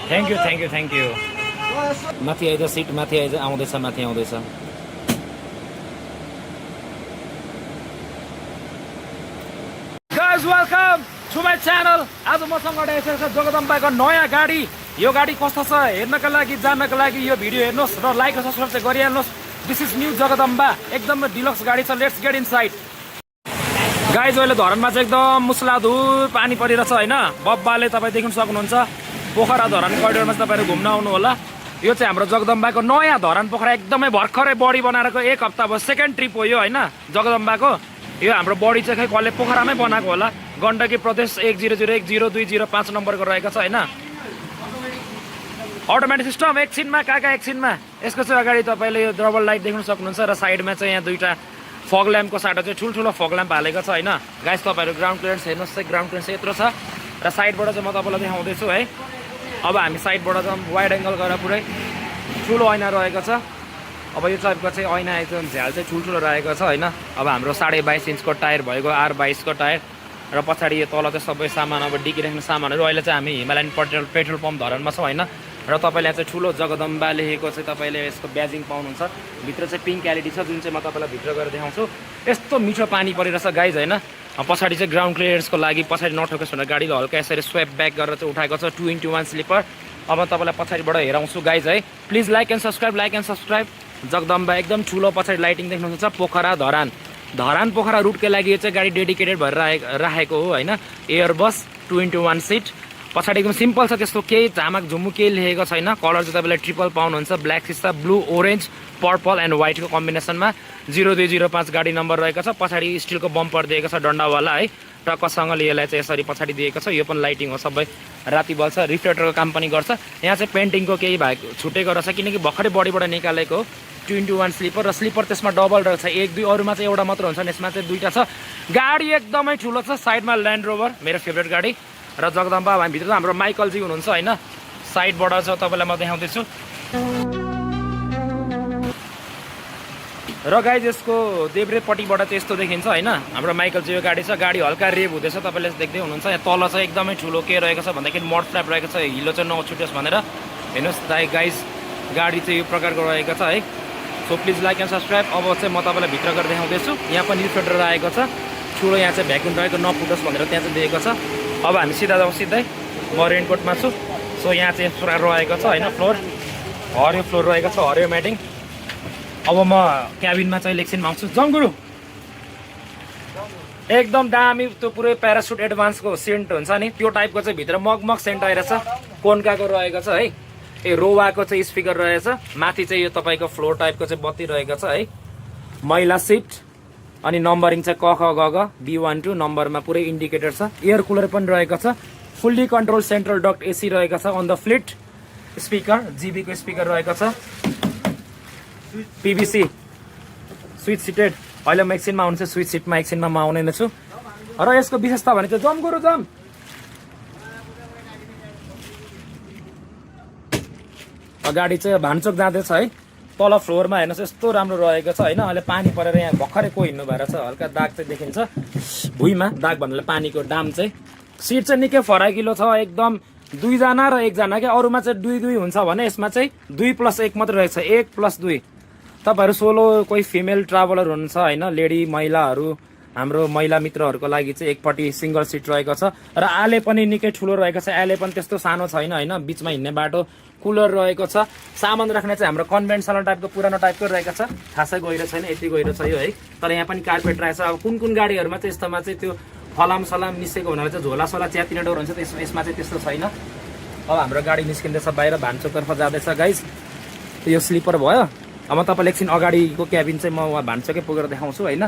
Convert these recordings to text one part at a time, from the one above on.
Thank you माथि आइज seat माथि आइज आउँदैछ माथि आउँदैछ guys welcome to my channel आज मसँग रहेको छ जगदम्बाको नयाँ गाडी यो गाडी कस्तो छ हेर्नको लागि जान्नको लागि यो भिडियो हेर्नुहोस् र लाइक र सब्सक्राइब चाहिँ गरिहाल्नुहोस् दिस इज न्यू जगदम्बा एकदम डिलक्स गाडी छ लेट्स गेट इनसाइड गाइज अहिले धरानमा चाहिँ एकदम मुसलाधुर पानी परिरहेछ होइन बब्बाले तपाईँ देख्न सक्नुहुन्छ पोखरा धरान करिडोरमा चाहिँ तपाईँहरू घुम्न आउनु होला यो चाहिँ हाम्रो जगदम्बाको नयाँ धरान पोखरा एकदमै भर्खरै बडी बनाएको एक हप्ता भयो सेकेन्ड ट्रिप हो यो होइन जगदम्बाको यो हाम्रो बडी चाहिँ खै कसले पोखरामै बनाएको होला गण्डकी प्रदेश 100102005 नम्बरको रहेको छ होइन अटोमेटिक सिस्टम एकछिनमा काका एकछिनमा यसको चाहिँ अगाडि तपाईँले यो डबल लाइट देख्न सक्नुहुन्छ र साइडमा चाहिँ यहाँ दुईवटा फग ल्याम्पको साटो चाहिँ ठुल्ठुलो फग ल्याम्प हालेको छ होइन गाइस तपाईँहरू ग्राउन्ड क्लियरेन्स हेर्नुहोस् चाहिँ ग्राउन्ड क्लियरेन्स यत्रो छ र साइडबाट चाहिँ म तपाईँलाई देखाउँदैछु है अब हामी साइडबाट चाहिँ वाइड एङ्गल गरेर पुरै ठुलो ऐना रहेको छ अब यो टाइपको चाहिँ ऐना एकदम झ्याल चाहिँ ठुल्ठुलो रहेको छ होइन अब हाम्रो 22.5 इन्चको टायर भएको R22 को टायर र पछाडि यो तल चाहिँ सबै सामान अब डिकी राख्ने सामानहरू अहिले चाहिँ हामी हिमालयन पेट्रोल पम्प धरानमा छौँ होइन र तपाईँले चाहिँ ठुलो जगदम्बा लेखेको चाहिँ तपाईँले यसको ब्याजिङ पाउनुहुन्छ भित्र चाहिँ पिङ्क एलइडी छ जुन चाहिँ म तपाईँलाई भित्र गएर देखाउँछु यस्तो मिठो पानी परिरहेछ गाइज होइन पछाडि चाहिँ ग्राउन्ड क्लियरेन्सको लागि पछाडि नठोकोस् भनेर गाडीले हल्का यसरी स्वेप ब्याक गरेर चाहिँ उठाएको छ 2x1 स्लिपर अब तपाईँलाई पछाडिबाट हेराउँछु गाइज है please like and subscribe Jagadamba एकदम ठुलो पछाडि लाइटिङ देख्नुहुन्छ पोखरा धरान पोखरा रुटकै लागि यो चाहिँ गाडी डेडिकेटेड भएर राखेको हो होइन एयरबस 2x1 सिट पछाडि एकदम सिम्पल छ त्यस्तो केही झामक झुम्मु केही लेखेको छैन कलर चाहिँ तपाईँले ट्रिपल पाउनुहुन्छ ब्ल्याक सिसा ब्लू ओरेन्ज पर्पल एन्ड व्हाइटको कम्बिनेसनमा 0205 गाडी नम्बर रहेको छ पछाडि स्टिलको बम्पर दिएको छ डन्डावाला है टक्कसँगले यसलाई चाहिँ यसरी पछाडि दिएको छ यो पनि लाइटिङ हो सबै राति बल्छ रिफ्लेक्टरको काम पनि गर्छ यहाँ चाहिँ पेन्टिङको केही भएको छुटेको रहेछ किनकि भर्खरै बडीबाट निकालेको 2x1 स्लिपर र स्लिपर त्यसमा डबल रहेछ 1-2 अरूमा चाहिँ एउटा मात्र हुन्छ यसमा चाहिँ दुईवटा छ गाडी एकदमै ठुलो छ साइडमा ल्यान्ड रोभर मेरो फेभरेट गाडी र जगदम्बा हामीभित्र हाम्रो माइकलजी हुनुहुन्छ होइन साइडबाट चाहिँ तपाईँलाई म देखाउँदैछु र गाइज यसको देब्रेपट्टिबाट चाहिँ यस्तो देखिन्छ होइन हाम्रो माइकलजीको गाडी छ गाडी हल्का रेभ हुँदैछ तपाईँले देख्दै हुनुहुन्छ यहाँ तल चाहिँ एकदमै ठुलो के रहेको छ भन्दाखेरि मड फ्ल्याप रहेको छ हिलो चाहिँ नछुट्योस् भनेर हेर्नुहोस् गाइज गाडी चाहिँ यो प्रकारको रहेको छ है so please like and subscribe अब चाहिँ म तपाईँलाई भित्र गरेर देखाउँदैछु यहाँ पनि रिफ्लेक्टर रहेको छ ठुलो यहाँ चाहिँ भ्याक्युम रहेको नफुटोस् भनेर त्यहाँ चाहिँ दिएको छ अब हामी सिधा जाउँ सिधै म रेनकोटमा छु सो यहाँ चाहिँ रहेको छ होइन फ्लोर हरियो फ्लोर रहेको छ हरियो म्याटिङ अब म क्याबिनमा चाहिँ एकछिनमा आउँछु जङ्गुरु एकदम दामी त्यो पुरै प्यारासुट एडभान्सको सेन्ट हुन्छ नि त्यो टाइपको चाहिँ भित्र मगमग सेन्ट आइरहेछ कोन्काको रहेको छ है ए रोवाको चाहिँ स्पिकर रहेछ माथि चाहिँ यो तपाईँको फ्लोर टाइपको चाहिँ बत्ती रहेको छ है महिला सिट अनि नम्बरिङ चाहिँ क ख ग ग B12 नम्बरमा पुरै इन्डिकेटर छ एयर कुलर पनि रहेको छ fully control central duct AC रहेको छ अन द फ्लिट स्पिकर जीबीको स्पिकर रहेको छ PVC स्विच सिटेड अहिले म एकछिनमा आउँछु स्विच सिटमा एकछिनमा म आउने नै छु र यसको विशेषता भने चाहिँ जम गुरु जम गाडी चाहिँ भान्चोक जाँदैछ है तल फ्लोरमा हेर्नुहोस् यस्तो राम्रो रहेको छ होइन अहिले पानी परेर यहाँ भर्खरै को हिँड्नु भएर छ हल्का दाग चाहिँ देखिन्छ भुइँमा दाग भन्नाले पानीको डाम चाहिँ सिट चाहिँ निकै फराकिलो छ एकदम 2 जना र 1 जना क्या अरूमा चाहिँ 2-2 हुन्छ भने यसमा चाहिँ 2+1 मात्रै रहेछ 1+2 तपाईँहरू सोलो कोही फिमेल ट्राभलर हुनुहुन्छ होइन लेडी महिलाहरू हाम्रो महिला मित्रहरूको लागि चाहिँ एकपट्टि सिङ्गल सिट रहेको छ र आले पनि निकै ठुलो रहेको छ आले पनि त्यस्तो सानो छैन होइन बिचमा हिँड्ने बाटो कुलर रहेको छ सामान राख्ने चाहिँ हाम्रो कन्भेन्सनल टाइपको पुरानो टाइपको रहेको छ खासै गहिरो छैन यति गहिरो छ यो है तर यहाँ पनि कार्पेट रहेको छ अब कुन गाडीहरूमा चाहिँ यस्तोमा चाहिँ त्यो फलाम सलाम निस्केको हुनाले चाहिँ झोला सोला च्यातिने डर हुन्छ यसमा चाहिँ त्यस्तो छैन अब हाम्रो गाडी निस्किँदैछ बाहिर भान्चोकतर्फ जाँदैछ गाइज यो स्लिपर भयो अब म तपाईँलाई एकछिन अगाडिको क्याबिन चाहिँ म भान्चोकै पुगेर देखाउँछु होइन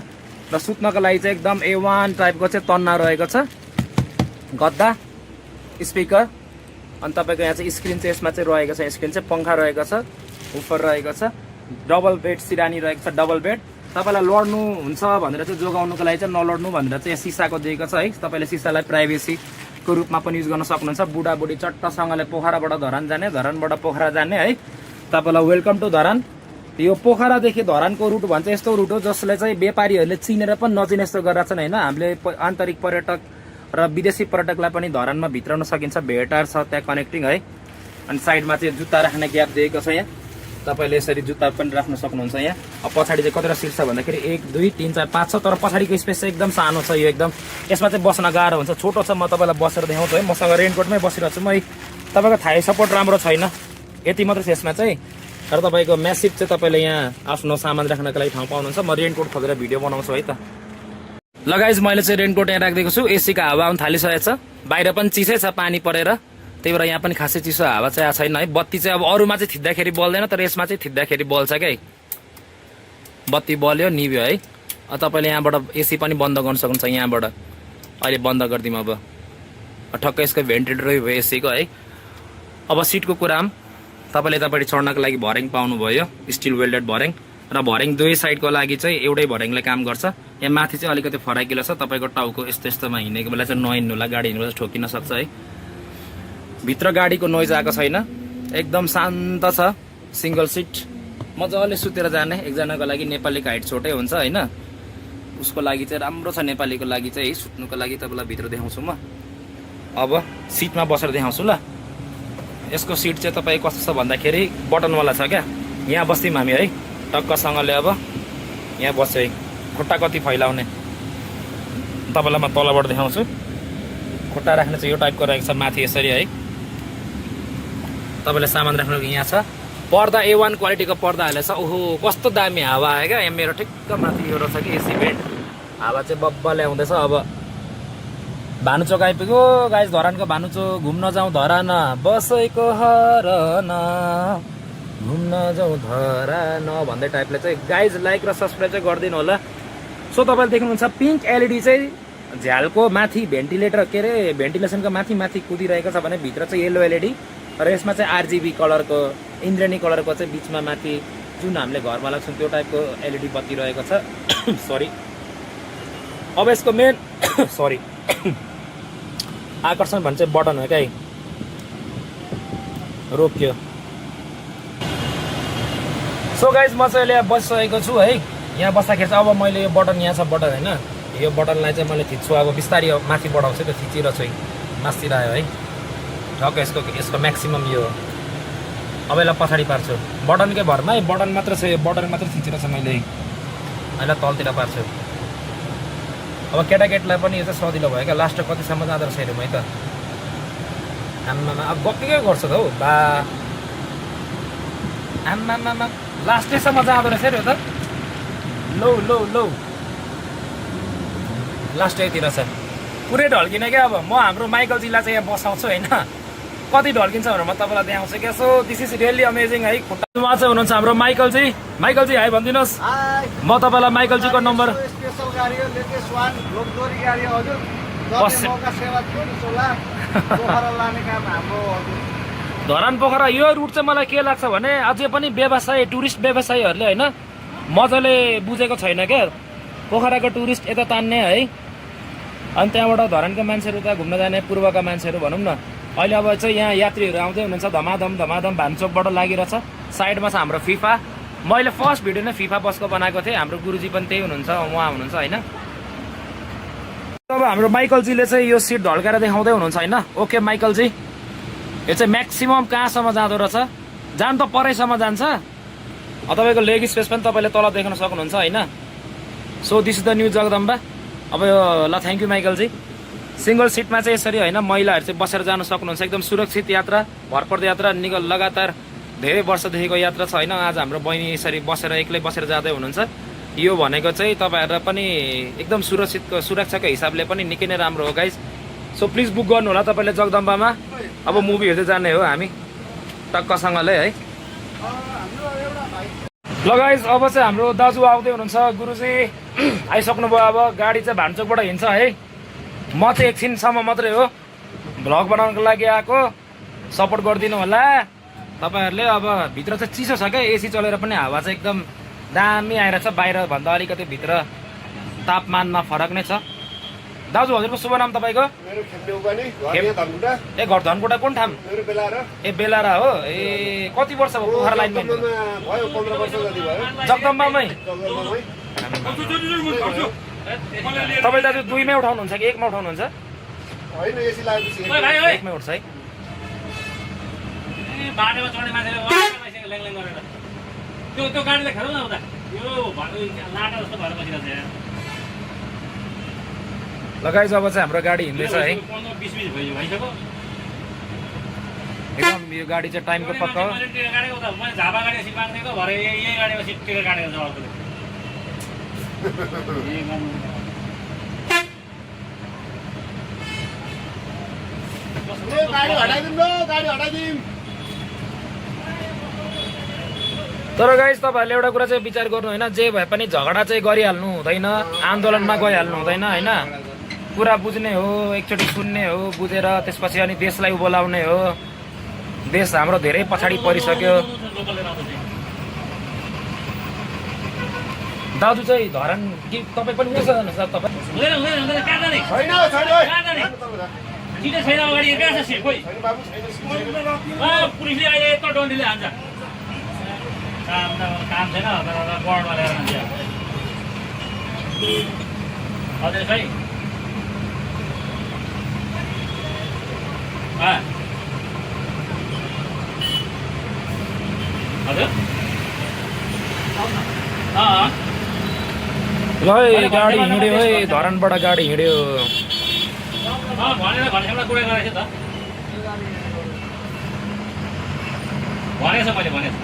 र सुत्नको लागि चाहिँ एकदम A1 टाइपको चाहिँ तन्ना रहेको छ गद्दा स्पिकर अनि तपाईँको यहाँ चाहिँ स्क्रिन चाहिँ यसमा चाहिँ रहेको छ स्क्रिन चाहिँ पङ्खा रहेको छ उफर रहेको छ डबल बेड सिरानी रहेको छ डबल बेड तपाईँलाई लड्नु हुन्छ भनेर चाहिँ जोगाउनुको लागि चाहिँ नलड्नु भनेर चाहिँ यहाँ सिसाको दिएको छ है तपाईँले सिसालाई प्राइभेसीको रूपमा पनि युज गर्न सक्नुहुन्छ बुढाबुढी चट्टसँगले पोखराबाट धरान जाने धरानबाट पोखरा जाने है तपाईँलाई वेलकम टु धरान यो पोखरादेखि धरानको रुट भन्छ यस्तो रुट हो जसले चाहिँ व्यापारीहरूले चिनेर पनि नचिने यस्तो गरेर छन् होइन हामीले आन्तरिक पर्यटक र विदेशी पर्यटकलाई पनि धरानमा भित्राउन सकिन्छ भेटार छ त्यहाँ कनेक्टिङ है अनि साइडमा चाहिँ जुत्ता राख्ने ग्याप दिएको छ यहाँ तपाईँले यसरी जुत्ता पनि राख्न सक्नुहुन्छ यहाँ अब पछाडि चाहिँ कतिवटा सिट छ भन्दाखेरि 1 2 3 4 5 छ तर पछाडिको स्पेस चाहिँ एकदम सानो छ यो एकदम यसमा चाहिँ बस्न गाह्रो हुन्छ छोटो छ म तपाईँलाई बसेर देखाउँछु है मसँग रेनकोटमै बसिरहेको छु म तपाईँको थाई सपोर्ट राम्रो छैन यति मात्र छ यसमा चाहिँ तर तपाईँको म्यासिभ चाहिँ तपाईँले यहाँ आफ्नो सामान राख्नको लागि ठाउँ पाउनुहुन्छ म रेनकोट खोलेर भिडियो बनाउँछु है त ल गाइज मैले चाहिँ रेनकोट यहाँ राखिदिएको छु एसीको हावा आउनु थालिसकेको छ बाहिर पनि चिसै छ पानी परेर त्यही भएर यहाँ पनि खासै चिसो हावा चाहिँ आएको छैन है बत्ती चाहिँ अब अरूमा चाहिँ थिच्दाखेरि बल्दैन तर यसमा चाहिँ थिच्दाखेरि बल्छ क्या बत्ती बल्यो निभ्यो है तपाईँले यहाँबाट एसी पनि बन्द गर्न सक्नुहुन्छ यहाँबाट अहिले बन्द गरिदिउँ अब ठक्कै यसको भेन्टिलेटरै भयो एसीको है अब सिटको कुरा तपाईँले यतापट्टि चढ्नको लागि भर्याङ पाउनुभयो स्टिल वेल्डेड भर्याङ र भर्याङ दुवै साइडको लागि चाहिँ एउटै भर्याङले काम गर्छ यहाँ माथि चाहिँ अलिकति फराकिलो छ तपाईँको टाउको यस्तो यस्तोमा हिँडेको बेला चाहिँ नहिँड्नुला गाडी हिँड्नु ठोकिन सक्छ है भित्र गाडीको नोइज आएको छैन एकदम शान्त छ सिङ्गल सिट मजाले सुतेर जाने एकजनाको लागि नेपालीको हाइट छोटै हुन्छ होइन उसको लागि चाहिँ राम्रो छ नेपालीको लागि चाहिँ सुत्नुको लागि तपाईँलाई भित्र देखाउँछु म अब सिटमा बसेर देखाउँछु ल यसको सिट चाहिँ तपाईँ कस्तो छ भन्दाखेरि बटनवाला छ क्या यहाँ बस्थ्यौँ हामी है टक्कसँगले अब यहाँ बस्यो है खुट्टा कति फैलाउने तपाईँलाई म तलबाट देखाउँछु खुट्टा राख्ने चाहिँ यो टाइपको रहेको छ माथि यसरी है तपाईँले सामान राख्नुको यहाँ छ पर्दा A1 क्वालिटीको पर्दा हालेको छ ओहो कस्तो दामी हावा आयो क्या यहाँ मेरो ठिक्क माथि यो रहेछ कि एसी भेन्ट हावा चाहिँ बब्ब ल्याउँदैछ अब भानुचोक आइपुग्यो गाइस धरानको भानुचोक घुम्न जाउँ धरान बसेको हरन घुम्न जाउँ धरान भन्दै टाइपले चाहिँ गाइज लाइक र सब्सक्राइब चाहिँ गरिदिनु होला सो तपाईँले देख्नुहुन्छ पिङ्क एलइडी चाहिँ झ्यालको माथि भेन्टिलेटर के अरे भेन्टिलेसनको माथि माथि कुदिरहेको छ भने भित्र चाहिँ येलो एलइडी र यसमा चाहिँ आरजिबी कलरको इन्द्रेणी कलरको चाहिँ बिचमा माथि जुन हामीले घरमा लाग्छौँ त्यो टाइपको एलइडी बत्ती रहेको छ सरी अब यसको मेन सरी आकर्षण भन्छ बटन हो क्या रोक्यो सो गाइज म चाहिँ अहिले बसिसकेको छु है यहाँ बस्दाखेरि चाहिँ अब मैले यो बटन यहाँ छ बटन होइन यो बटनलाई चाहिँ मैले थिच्छु अब बिस्तारै माथि बढाउँछु त्यो थिचिरहेको छु मास्तिर आयो है ठक्क यसको म्याक्सिमम यो अब यसलाई पछाडि पार्छु बटनकै भरमा है बटन मात्र छ यो बटन मात्र थिचिरहेको छ मैले अहिले तलतिर पार्छु अब केटाकेटीलाई पनि यो चाहिँ सजिलो भयो क्या लास्ट कतिसम्म जाँदो रहेछ हेरौँ है त आम्मामा अब गप्पीकै गर्छ त हौ बा आम्मामा लास्टैसम्म जाँदो रहेछ यो त लौ लौ लौ लास्टैतिर छ पुरै ढल्किने क्या अब म हाम्रो माइकल जिल्ला चाहिँ यहाँ बसाउँछु होइन कति ढल्किन्छ भनेर म तपाईँलाई देखाउँछु क्या so this is really amazing है खुट्टामा चाहिँ हुनुहुन्छ हाम्रो माइकलजी हाई भनिदिनुहोस् म तपाईँलाई माइकलजीको नम्बर धरान पोखरा यो रुट चाहिँ मलाई के लाग्छ भने अझै पनि व्यवसाय टुरिस्ट व्यवसायीहरूले होइन मजाले बुझेको छैन क्या पोखराको टुरिस्ट यता तान्ने है अनि त्यहाँबाट धरानको मान्छेहरू त घुम्न जाने पूर्वका मान्छेहरू भनौँ न अहिले अब चाहिँ यहाँ यात्रीहरू आउँदै हुनुहुन्छ धमाधम भानुचोकबाट लागिरहेछ साइडमा छ हाम्रो फिफा मैले फर्स्ट भिडियो नै फिफा बसको बनाएको थिएँ हाम्रो गुरुजी पनि त्यही हुनुहुन्छ उहाँ हुनुहुन्छ होइन अब हाम्रो माइकलजीले चाहिँ यो सिट ढल्काएर देखाउँदै हुनुहुन्छ होइन ओके माइकलजी यो चाहिँ म्याक्सिमम कहाँसम्म जाँदो रहेछ जान त परैसम्म जान्छ तपाईँको लेग स्पेस पनि तपाईँले तल देख्न सक्नुहुन्छ होइन so this is the new Jagadamba अब यो ल थ्याङ्क यू माइकलजी सिङ्गल सिटमा चाहिँ यसरी होइन महिलाहरू चाहिँ बसेर जान सक्नुहुन्छ एकदम सुरक्षित यात्रा भरपर्दो यात्रा लगातार धेरै वर्षदेखिको यात्रा छ होइन आज हाम्रो बहिनी यसरी बसेर एक्लै बसेर जाँदै हुनुहुन्छ यो भनेको चाहिँ तपाईँहरूलाई पनि एकदम सुरक्षाको हिसाबले पनि निकै नै राम्रो हो गाइज सो प्लिज बुक गर्नु होला तपाईँले जगदम्बामा अब मुभी हेर्दै जाने हो हामी टक्कसँगले है ल गाइज अब चाहिँ हाम्रो दाजु आउँदै हुनुहुन्छ गुरुजी आइसक्नुभयो अब गाडी चाहिँ भान्चोकबाट हिँड्छ है म चाहिँ एकछिनसम्म मात्रै हो भ्लग बनाउनको लागि आएको सपोर्ट गरिदिनु होला तपाईँहरूले अब भित्र चाहिँ चिसो छ क्या एसी चलेर पनि हावा चाहिँ एकदम दामी आइरहेछ बाहिरभन्दा अलिकति भित्र तापमानमा फरक नै छ दाजु हजुरको शुभ नाम तपाईँको ए घर धनकुटा कुन ठाउँ ए बेलारा हो ए कति वर्ष भयो पोखरा लाइनमा जगदम्बामै तपाईँ दाजु दुईमै उठाउनुहुन्छ कि एकमा उठाउनुहुन्छ एकमै उठ्छ है बाटोमा चढ्ने मान्छेले ल्याङ गरेर त्यो गाडीले खेलौ न उता यो लाटा जस्तो भएर बसिरहेको छ लगाइ जब चाहिँ हाम्रो गाडी हिँड्दैछ है 15-20 मिनेट भइसक्यो एकदम यो गाडी चाहिँ टाइमको पक्का हो मैले झापा गाडी सिट माग्थेको भरे यही गाडीमा सिट टिकट काटेर जवाब गाडी हटाइदिउँ तर गाइस तपाईँहरूले एउटा कुरा चाहिँ विचार गर्नु होइन जे भए पनि झगडा चाहिँ गरिहाल्नु हुँदैन आन्दोलनमा गइहाल्नु हुँदैन होइन कुरा बुझ्ने हो एकचोटि सुन्ने हो बुझेर त्यसपछि अनि देशलाई बोलाउने हो देश हाम्रो धेरै पछाडि परिसक्यो दाजु चाहिँ धरान कि तपाईँ पनि उयो छ तपाईँ छिटो छैन अगाडि कहाँ छ सिट खोइ पुलिसले अहिले यत्रो डन्डीले हान्छ काम छैन बोर्डमा ल्याएर मान्छे हजुर खै हजुर ल गाडी हिँड्यो है धरानबाट गाडी हिँड्यो भनेर भनेको कुरा गरेको थिएँ त भनेको छ मैले भनेको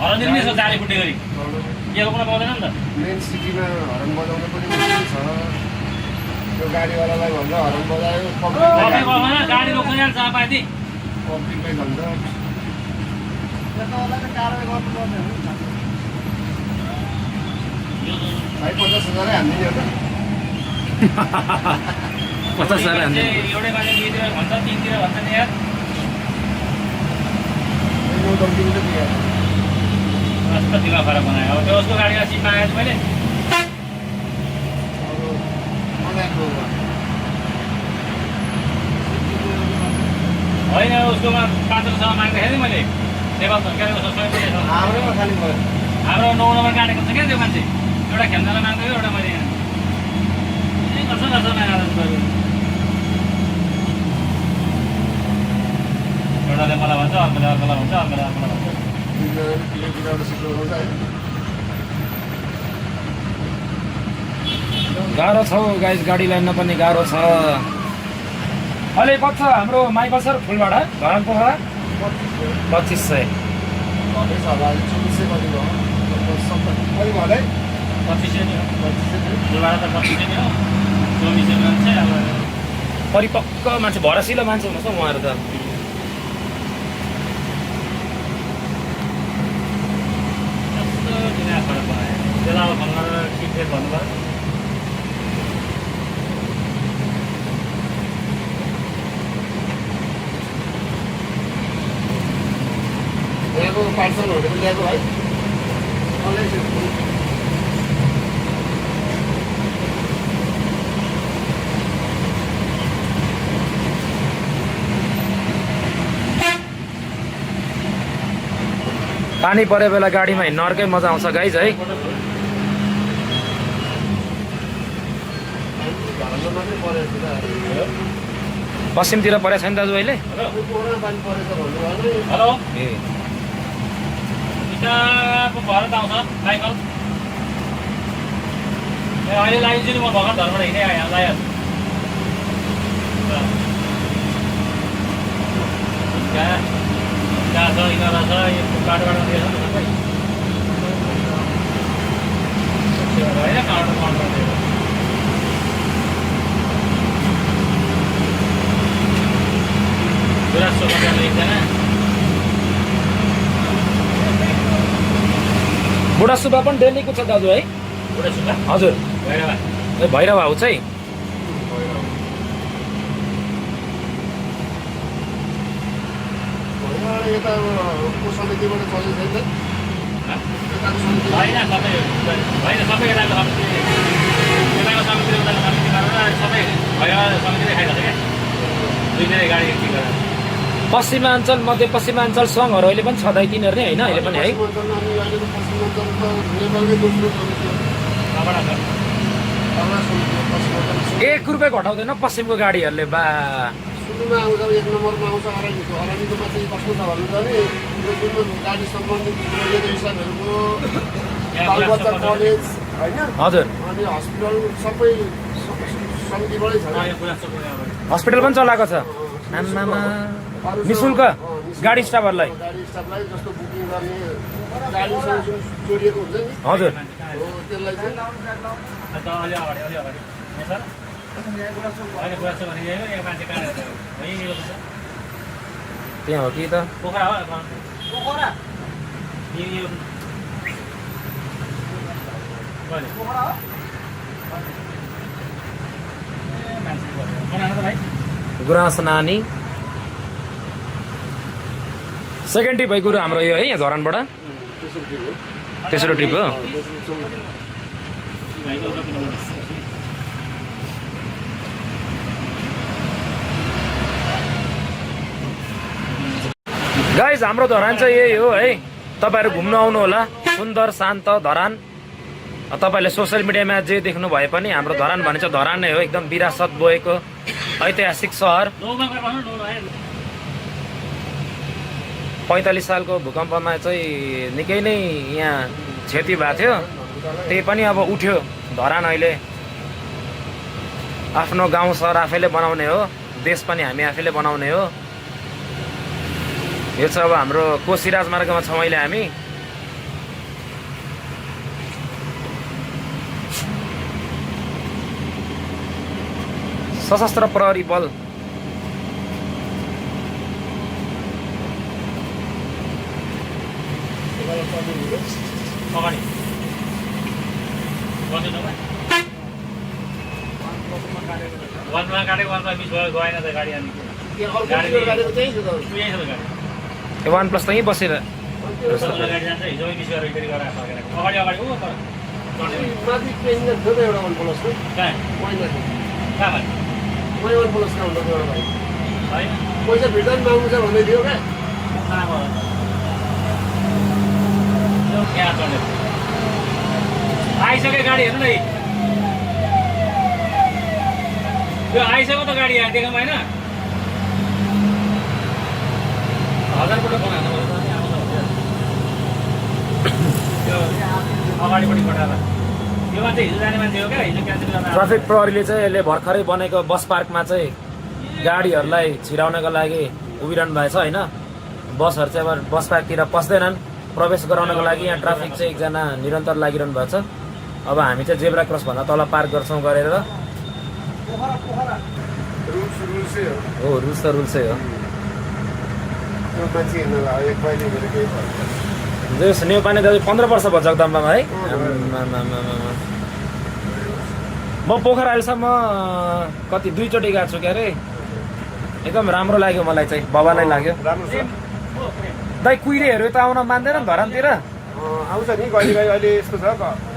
हरान दिनु छ जाली फुट्ने गरी के कुरा पाउँदैन नि त मेन सिटीमा हर्न बजाउनु पनि मुस्किल छ त्यो गाडीवालालाई भन्दा हर्न बजायो गाडी रोक्छ यार जहाँ पाए ती पब्लिकमै भन्छ यतावालाले कारवाही गर्नुपर्ने हो 50,000 हान्ने नि 50,000 हान्ने एउटै मान्छे दुईतिर भन्छ तिनतिर भन्छ नि यार कस्तो दिमाग खराब बनायो अब त्यो उसको गाडीमा सिट मागेको छु मैले होइन उसकोमा 500 माग्दै थिएँ नि मैले नेपाल सरकारले उसको हाम्रो 9 नम्बर काटेको छ क्या त्यो मान्छे एउटा खेल्नलाई माग्दै एउटा मैले कसो एउटाले मलाई भन्छ अर्कोले अर्कोलाई भन्छ अर्कोले अर्कोलाई भन्छ गाह्रो छ हौ गाइस गाडी लाइनमा पनि गाह्रो छ अहिले कति छ हाम्रो माइकल सर फुलबाट धरान पोखरा 2500 परिपक्क मान्छे भरसिलो मान्छे हुनुहुन्छ उहाँहरू त पार्सलहरू पनि ल्याएको है पानी परे बेला गाडीमा हिँड्न अर्कै मजा आउँछ गाइज है पश्चिमतिर परेको छैन दाजु अहिले हेलो ए इटाको भएर त आउँछ साइकल अहिले लागिन्छु नि म भर्खर धर्मबाट हिँडे यहाँ लगाइहाल्छु कहाँ छ यिनीहरू छ यो बाटोबाट दिएछ नि सबै होइन काँडो काउन्टर दिएर गुराँसो बजारमा एकजना बुढा सुब्बा पनि डेलीको छ दाजु है बुढा सुब्बा हजुर भैरवा भैरव हाउस है यता समितिबाट चल्दैछ होइन सबै होइन सबै यताको समिति यताको समिति उताको समिति गरेर सबै भैरवा समितिले खाइरहेको छ क्या दुईतिरै गाडी एक गरेर पश्चिमाञ्चल मध्यपश्चिमाञ्चल सङ्घहरू अहिले पनि छँदै तिनीहरू नै होइन अहिले पनि है कहाँबाट छ ₹1 घटाउँदैन पश्चिमको गाडीहरूले बा सुरुमा आउँछ 1 नम्बरमा आउँछ अरानीको अरानीकोमा चाहिँ कस्तो छ भन्नु भने यो जुन गाडी सम्बन्धित रेगुलेसनहरूको बालबच्चा कलेज होइन हजुर अनि हस्पिटल सबै समितिबाटै छ हस्पिटल पनि चलाएको छ आम्मामा निशुल्क गाडी स्टाफहरूलाई गाडी स्टाफलाई जस्तो बुकिङ गर्ने गाडीसँग जुन जोडिएको हुन्छ नि हजुर हो त्यसलाई चाहिँ त्यहाँ हो कि त गुराँस नानी सेकेन्ड ट्रिप है गुरु हाम्रो यो है यहाँ धरानबाट तेस्रो ट्रिप हो गाइज हाम्रो धरान चाहिँ यही हो है तपाईँहरू घुम्नु आउनु होला सुन्दर शान्त धरान तपाईँले सोसियल मिडियामा जे देख्नु भए पनि हाम्रो धरान भने चाहिँ धरान नै हो एकदम विरासत बोकेको ऐतिहासिक सहर 45 सालको भूकम्पमा चाहिँ निकै नै यहाँ क्षति भएको थियो त्यही पनि अब उठ्यो धरान अहिले आफ्नो गाउँ सहर आफैले बनाउने हो देश पनि हामी आफैले बनाउने हो यो चाहिँ अब हाम्रो कोशी राजमार्गमा छौँ अहिले हामी सशस्त्र प्रहरी बल अगाडि वानमा काटेको वानमा बिच भयो गएन त गाडी अनि यो वान प्लस त यहीँ बसेर गाडी जान्छ हिजो बिच गरेर फेरि गएर फर्केर अगाडि अगाडि ऊ तर माथि पेसेन्जर थियो त एउटा 1 प्लस हो कहाँ कहाँ भाइ 1 प्लस काउन्टर थियो एउटा भाइ होइन पैसा फिर्ता पनि माग्नु छ भन्दै थियो क्या यहाँ चढ्यो आइसक्यो गाडी हेर्नु न यो आइसक्यो त गाडी यहाँ देखाउँ होइन 1000 रुपियाँ फोन हाल्नु त्यो अगाडिपट्टि पठाएर यो मान्छे हिजो जाने मान्छे हो क्या हिजो क्यान्सल गर्न ट्राफिक प्रहरीले चाहिँ यसले भर्खरै बनेको बस पार्कमा चाहिँ गाडीहरूलाई छिराउनको लागि उभिरहनु भएको छ होइन बसहरू चाहिँ अब बस पार्कतिर पस्दैनन् प्रवेश गराउनको लागि यहाँ ट्राफिक चाहिँ एकजना निरन्तर लागिरहनु भएको छ अब हामी चाहिँ जेब्रा क्रस भन्दा तल पार्क गर्छौँ गरेर रुल्सै हो हो रुल्स त रुल्सै हो त्यो मान्छे हेर्नलाई एक पहिले मेरो केही फरक जस नेपाली दाजु 15 वर्ष भयो जगदम्बामा है म पोखरा अहिलेसम्म कति 2 चोटि गएको छु के अरे एकदम राम्रो लाग्यो मलाई चाहिँ भवानै लाग्यो राम्रो छ दाइ कुहिरेहरू त आउन मान्दैन धरानतिर आउँछ नि कहिले कहिले अहिले यस्तो छ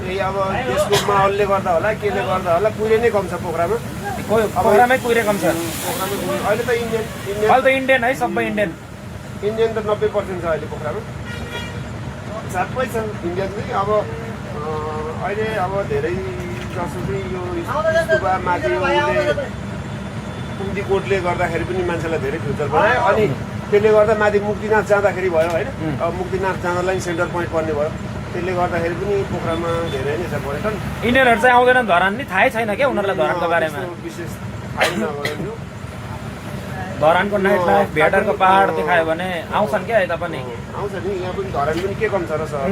यही अब देशको माहौलले गर्दा होला केले गर्दा होला कुहिरे नै कम छ पोखरामा पोखरामै कुहिरे कम छ पोखरामा अहिले त अहिले त इन्डियन है सबै इन्डियन इन्डियन त 90% छ अहिले पोखरामा सबै छ इन्डियन चाहिँ अब अहिले अब धेरै जसो चाहिँ यो स्कुबा माथि कुन्दी कोटले गर्दाखेरि पनि मान्छेलाई धेरै फ्युचर बनायो अनि त्यसले गर्दा माथि मुक्तिनाथ जाँदाखेरि भयो होइन अब मुक्तिनाथ जाँदालाई सेन्टर पोइन्ट पर्ने भयो त्यसले गर्दाखेरि पनि पोखरामा धेरै नै छ पर्यटन इन्डियनहरू चाहिँ आउँदैन धरान नि थाहै छैन क्या उनीहरूलाई धरानको बारेमा विशेष थाहै नभएको धरानको नाइट लाइफ भेटरको पहाड देखायो भने आउँछन् क्या यता पनि आउँछ नि यहाँ पनि धरान पनि के कम छ र सहर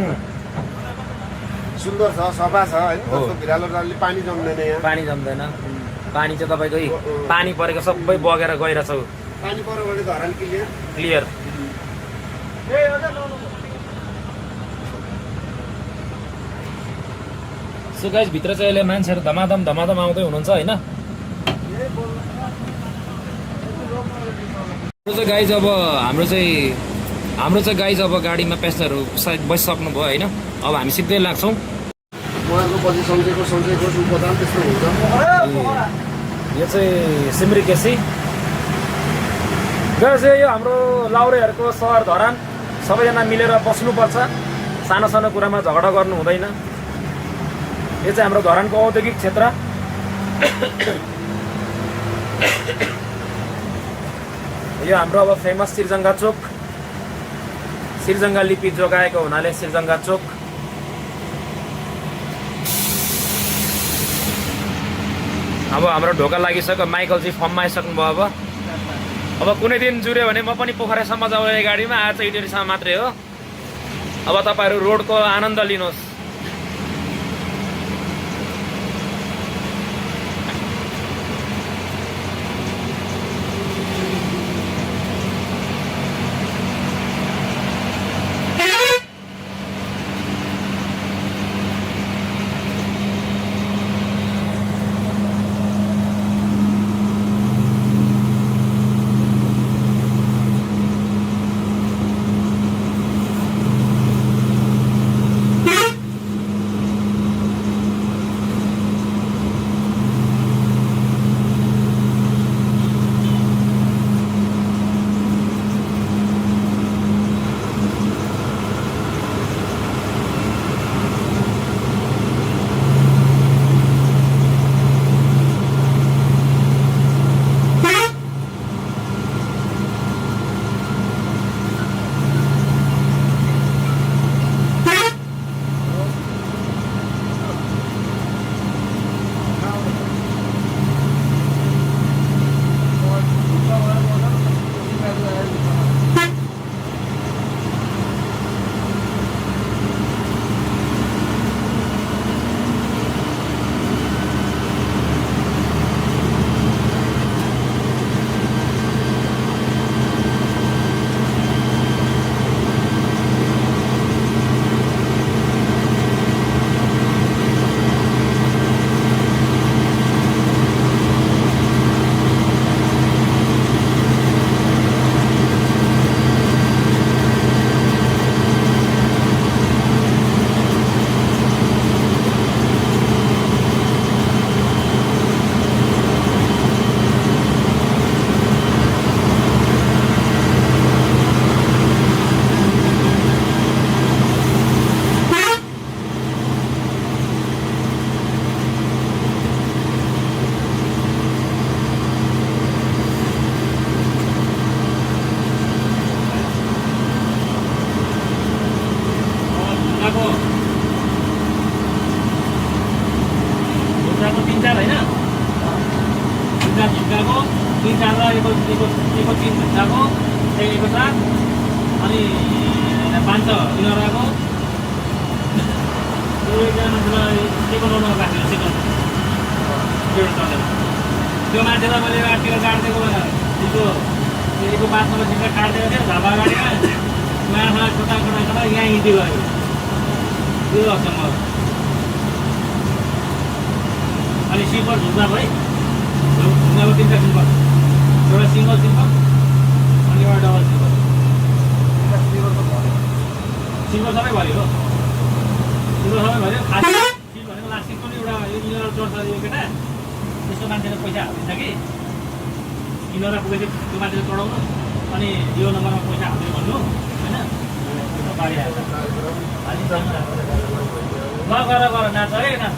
सुन्दर छ सफा छ होइन जस्तो भिरालोले पानी जम्दैन यहाँ पानी जम्दैन पानी चाहिँ तपाईँको पानी परेको सबै बगेर गइरहेछ पानी पऱ्यो भने धरान क्लियर सो गाइस भित्र चाहिँ अहिले मान्छेहरू धमाधम आउँदै हुनुहुन्छ होइन गाइज अब हाम्रो चाहिँ गाइज अब गाडीमा प्यासेन्जरहरू सायद बसिसक्नु भयो होइन अब हामी सिधै लाग्छौँ उहाँको पछि सन्चेको उपदान त्यस्तो हुन्छ यो चाहिँ सिमरी केसी चाहिँ यो हाम्रो लाउरेहरूको सहर धरान सबैजना मिलेर बस्नुपर्छ सानो सानो कुरामा झगडा गर्नु हुँदैन यो चाहिँ हाम्रो धरानको औद्योगिक क्षेत्र यो हाम्रो अब फेमस सिरजङ्गा चोक, सिरजङ्गा लिपि जोगाएको हुनाले सिरजङ्गा चोक। अब हाम्रो ढोका लागिसक्यो, माइकलजी फर्ममा आइसक्नुभयो। अब कुनै दिन जुर्यो भने म पनि पोखरासम्म जाउने गाडीमा, आज इटेरीसम्म मात्रै हो। अब तपाईँहरू रोडको आनन्द लिनुहोस्। त्यो मान्छेलाई मैले आठतिर काटिदिएको त्यसको बादमा सिधै काटिदिएको थियो झापा गाडीमा उहाँसँग खोटा यहाँ हिँड्दै गयो त्यो अचम्म। अनि सिम्पल झुम्दा भयो, झुम्दाको 3टा सिम्पल, एउटा सिङ्गल सिम्पल अनि एउटा डबल सिम्पल। सिम्पल सबै भयो, सिम्पल सबै भयो। खास सिट भनेको लास्टिक पनि एउटा यो चढ्छ यो केटा, त्यसको मान्छेले पैसा हालिदिन्छ कि किनेर पुगेपछि त्यो मान्छेले चढाउनु अनि यो नम्बरमा पैसा हाल्दै भन्नु होइन। ल गर नाच है नाच।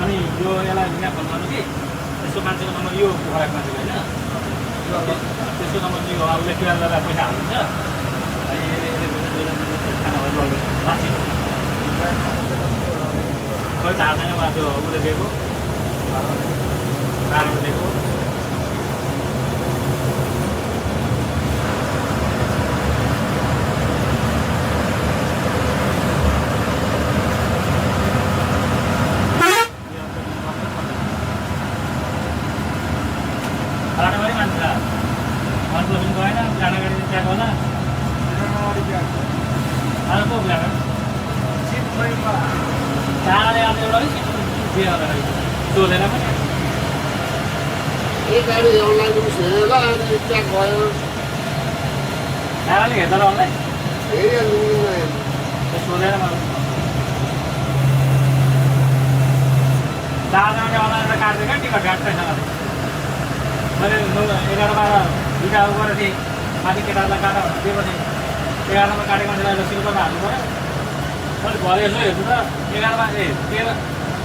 अनि यो यसलाई यहाँ फोन गर्नु कि त्यसको मान्छेको नम्बर यो पोखराको मान्छेको होइन, त्यसको नम्बर यो उसले क्युआर गरेर पैसा हालिदिन्छ। खै थाहा छैन उहाँ त्यो उसले दिएको कारण दिएको। गाडी मान्छ अर्को पनि गएन, गाडा गाडी त्यहाँ होला अर्को ब्ल्याक चारले अब एउटा सोधेर पनि एक गाडी अनलाइन पनि हेरेर अनि त्यहाँ गयो चारले हेर्दा अनलाइन हेरिहाल्नु सोधेर चारजनाले अनलाइन काट्दै क्या टिकट काट्दैन। मैले 11-12 दुईवटा गरेको थिएँ, माथि केटाहरूलाई काट दिएपछि 11मा काटेको मान्छेलाई 80 रुपियाँमा हाल्नु पऱ्यो। मैले भरे यसो हेर्छु त 11मा 13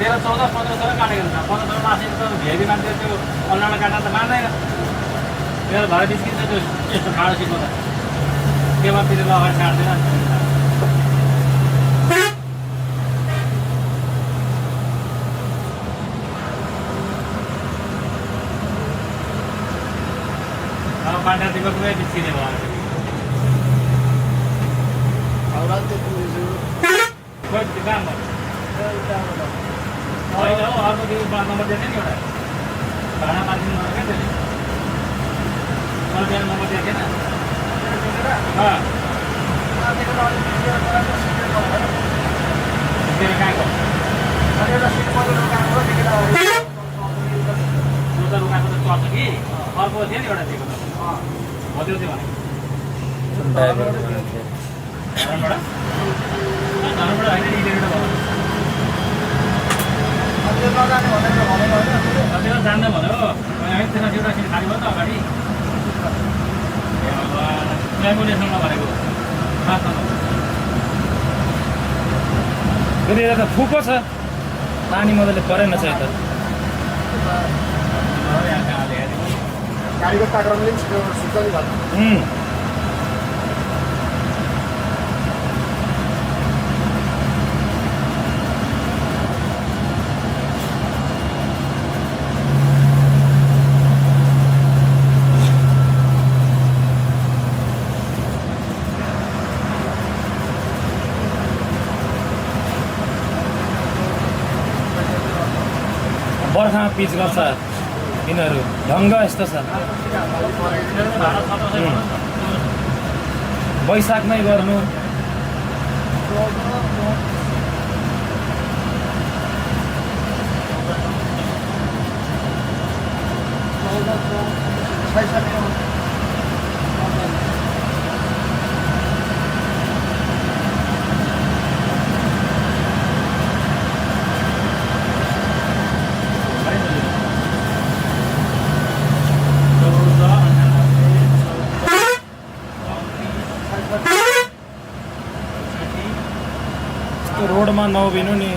13, 14, 15 काटेको हुन्छ 15 लासेको त भेबी मान्छे त्यो अल्लामा काट्न त मान्दैन मेरो घर निस्किन्छ त्यो यस्तो ठाडो सिटमा त टेबलतिर लगाएर छाड्दैन अब पाण्डादेखिको पुरै निस्किने भयो खोइ त्यो काम भयो होइन हौ अर्को त्यो नम्बर दिएको नि एउटा भाडा मार्किङ नम्बर क्या त्यसले मलाई बिहान नम्बर दिएको थिएन तेरो कहाँको दुध रुगाएको त चल्छ कि अर्को थियो नि एउटा दिएको त हो त्यो थियो भने धनबाट होइन इन्डियाबाट भयो त्यो जान्दा भन्यो त्यसमा एउटा सिट खाली भयो त अगाडि ल्यामिनेसनमा भनेको फेरि यता त फुको छ पानी मजाले परेन छ यता गाडीको ताक्रमले पनि सुत्छ नि घरमा बर्खामा पिच गर्छ यिनीहरू ढङ्ग यस्तो छ वैशाखमै गर्नु रोडमा नउभिनु नि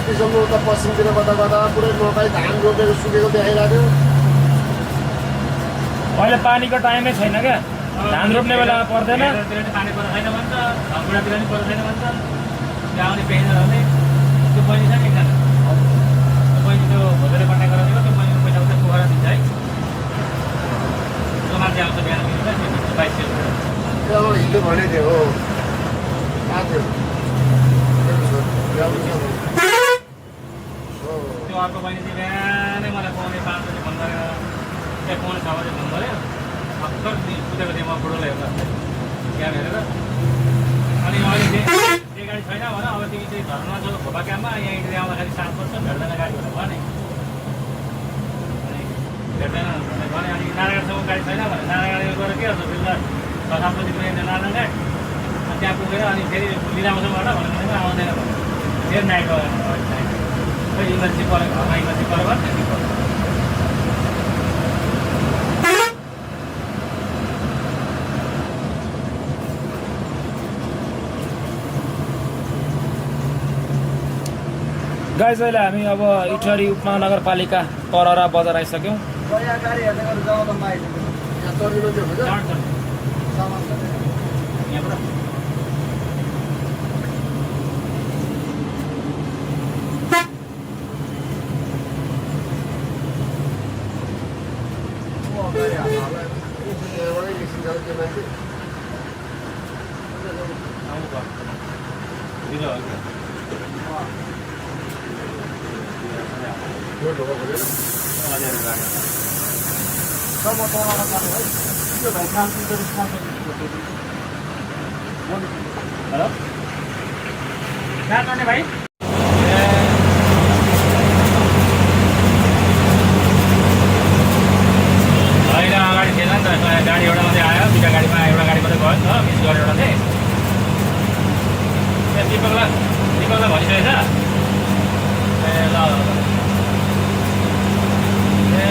अस्तिसम्म उता पश्चिमतिर कता पुरै मकै धान रोपेको सुकेको देखाइरहेको अहिले पानीको टाइमै छैन क्या धान रोप्ने बेलामा पर्दैन पानी पर्छ छैन भन्छ घरबुढातिर पनि पर्छ छैन भन्छ त्यहाँ आउने पेसेन्जरहरूले त्यो बहिनी छ नि एकजना त्यो बहिनी त्यो भोजले कन्ट्याक्ट गरेर दिएको त्यो बहिनीको पैसा उता पोखरा दिन्छ है त्यो मान्छे आउँछ बिहान मिल्छ 2200 त्यो अब हिजो भनेको थियो हो त्यो अर्को बहिनी चाहिँ बिहानै मलाई पाउने 5 बजी फोन गरेर त्यहाँ पाउने 6 बजी फोन गऱ्यो भर्खर कुदेको थिएँ म बुढोलाई हेर्दा क्याब हेरेर अनि अहिले त्यो गाडी छैन भने अब तिमी चाहिँ घरमा छ खोपा क्याम्पमा यहीँनिर आउँदाखेरि 7 वर्ष भेट्दैन गाडी भनेर भने अनि भेट्दैन भने अनि नारायणसम्म गाडी छैन भने नारायण गएर के गर्छ बेलुका 6-7 बजी पुगेर नारायण घाट अनि त्यहाँ पुगेर अनि फेरि लिराउँछौँबाट भनेर आउँदैन भने फेरि नाइट खै इमर्जेन्सी पऱ्यो घरमा इमर्जेन्सी पऱ्यो भने त्यति पऱ्यो गाइस अहिले हामी अब इटहरी उपमहानगरपालिका पररा बजार आइसक्यौँ ढिलो हो क्या? यो ढोका खोलेर हजुर, राखेँ। सब तलमा जानु है त्यो भाइ काम चाहिँ स्पोन्सर हेलो कहाँ चढ्ने भाइ? होइन अगाडि थिएन नि त गाडी एउटा मात्रै आयो दुईवटा गाडीमा एउटा गाडी मात्रै गयो नि त मिस गरेर एउटा चाहिँ दिपकलाई भनिसकेछ ए ल ए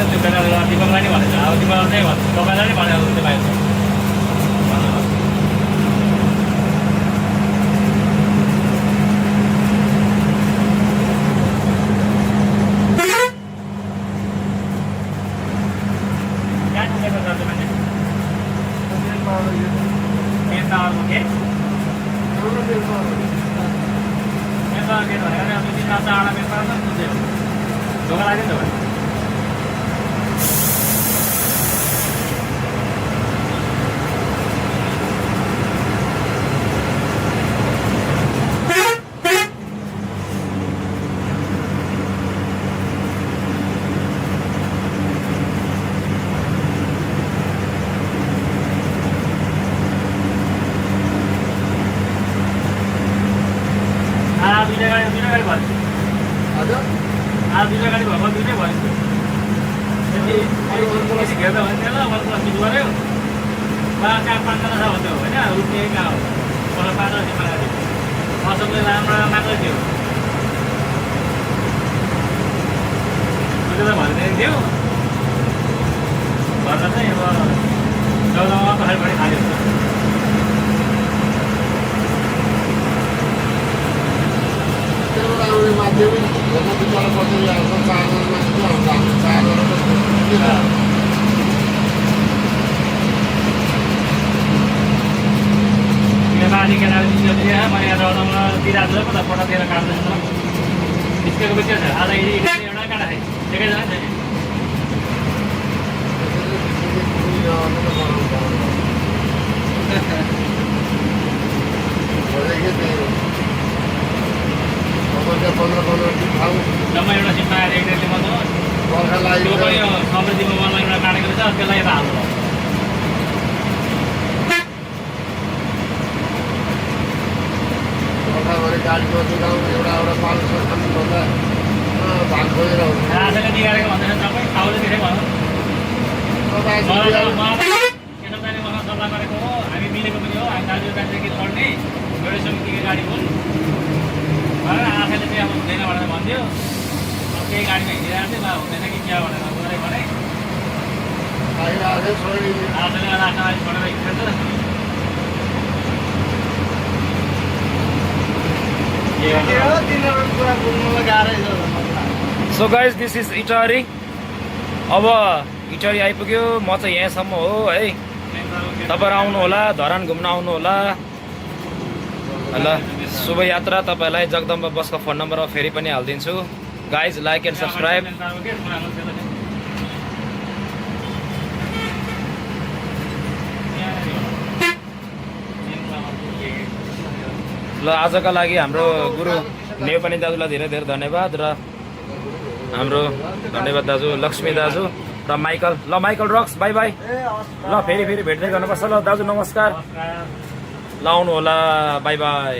त्यो बेला दिपकलाई नै भनेको अब दिपकलाई नै भन्छु तपाईँलाई नै भनेको त्यो भाइ ढोका लाग्यो नि त दुईवटा गाडी भयो आज दुईवटा गाडी भएको दुईटै भयो बेसी घेर्दा भन्थ्यो ल मलाई मिस गऱ्यो 4-5जना छ भन्थ्यो होइन रुप्ने कहाँ हो मलाई 5जना गाडी असमले राम्रो मात्रै थियो त्यो त भनिदिएको थियो भन्दा चाहिँ अब जग्गामा पछाडि पनि खायो माध्यमिक हेर्न बिचरा पर्छ यहाँ 4जना मान्छे हाम्रो 4जना बाली केटाले निस्कियो मैले यहाँ रौदामा दिइरहेको छु त फोटो दिएर काट्दैछु निस्केको बित्तिकै छ आज एउटा काँडा खाएँ एकैजना छैन जम्मा एउटा सिटमा एक डेढले मात्र त्यो पनि समृद्धिमा मनमा एउटा काटेको रहेछ त्यसलाई यता हाल्नु गाडीमा एउटा पालो खानुभन्दा भाग खोजेर आजले बिगारेको भन्दैन तपाईँ खाउले देखेँ भनौँ केटाले मलाई सल्लाह गरेको हो हामी मिलेको पनि हो हामी दाजु दाजुदेखि लड्ने एउटै समितिको गाडी हुन् भनेर आफैले चाहिँ अब हुँदैन भनेर भन्थ्यो अब केही गाडीमा हिँडिरहेको थियो हुँदैन कि क्या भनेर उनीहरू भने आफैले राख्न छोडेर हिँड्छ so guys this is Itahari अब इटारी आइपुग्यो म चाहिँ यहाँसम्म हो है तपाईँहरू आउनु होला धरान घुम्न आउनु होला ल शुभ यात्रा तपाईँलाई जगदम्बा बसको फोन नम्बर फेरि पनि हालिदिन्छु गाइज लाइक एन्ड सब्सक्राइब ल आजका लागि हाम्रो गुरु नेपाली दाजुलाई धेरै धेरै धन्यवाद र हाम्रो धन्यवाद दाजु लक्ष्मी दाजु र माइकल ल माइकल रक्स बाई बाई ल फेरि भेट्दै गर्नुपर्छ ल दाजु नमस्कार ल आउनु होला बाई बाई